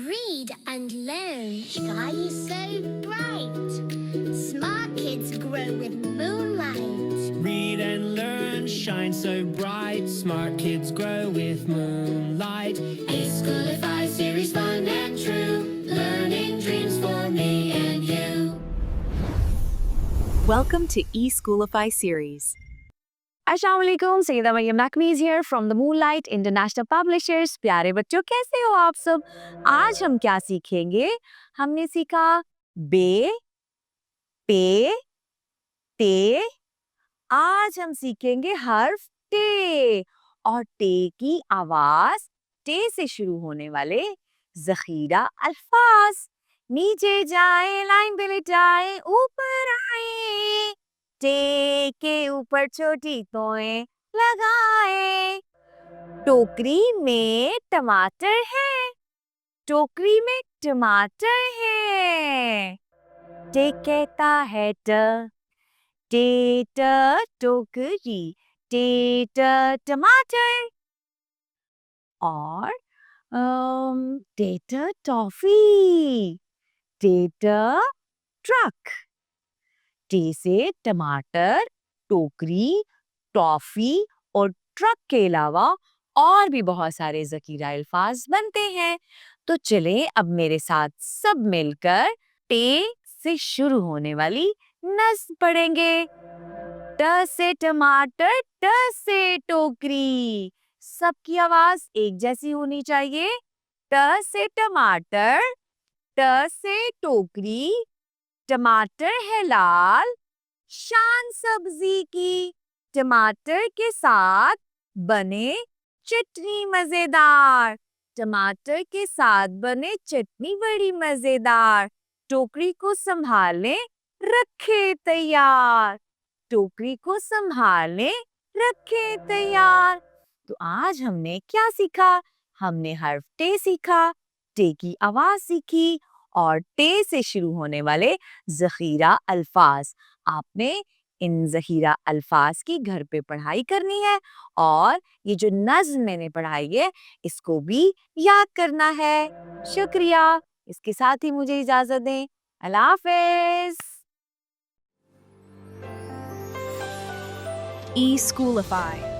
Read and learn, shine so bright. Smart kids grow with moonlight. Read and learn, shine so bright. Smart kids grow with moonlight. eSchoolify series, fun and true. Learning dreams for me and you. Welcome to eSchoolify series. अस्सलाम वालेकुम, Saeeda Maryam नकवीज़ here from the Moonlight International Publishers। प्यारे बच्चों, कैसे हो आप सब? आज हम क्या सीखेंगे? हमने सीखा बे, पे, ते। आज हम सीखेंगे हर्फ टे और टे की आवाज टे से शुरू होने वाले जखीरा अल्फाज। नीचे जाए, लाइन पे लिटाए, ऊपर आए, टे के ऊपर छोटी तोएं लगाए। टोकरी में टमाटर है, टोकरी में टमाटर है। टे कहता है ट, टे ट टोकरी, टे ट टमाटर। और टे ट टॉफी, टे ट ट्रक। टे से टमाटर, टोकरी, टॉफी और ट्रक के अलावा और भी बहुत सारे ज़कीरा अल्फाज बनते हैं। तो चलें अब मेरे साथ सब मिलकर टे से शुरू होने वाली नज़्म पढ़ेंगे। ट से टमाटर, ट से टोकरी। सबकी आवाज एक जैसी होनी चाहिए। ट से टमाटर, ट से टोकरी। टमाटर है लाल, शान सब्जी की। टमाटर के साथ बने चटनी मजेदार, टमाटर के साथ बने चटनी बड़ी मजेदार। टोकरी को संभालें, रखे तैयार, टोकरी को संभालें, रखे तैयार। तो आज हमने क्या सीखा? हमने हर्फ टे सीखा, टे की आवाज सीखी और टे से शुरू होने वाले ज़खीरा अल्फाज। आपने इन ज़खीरा अल्फाज की घर पे पढ़ाई करनी है और ये जो नज़्म मैंने पढ़ाई है इसको भी याद करना है। शुक्रिया। इसके साथ ही मुझे इजाज़त दें। अल्लाह हाफ़िज़। eSchoolify.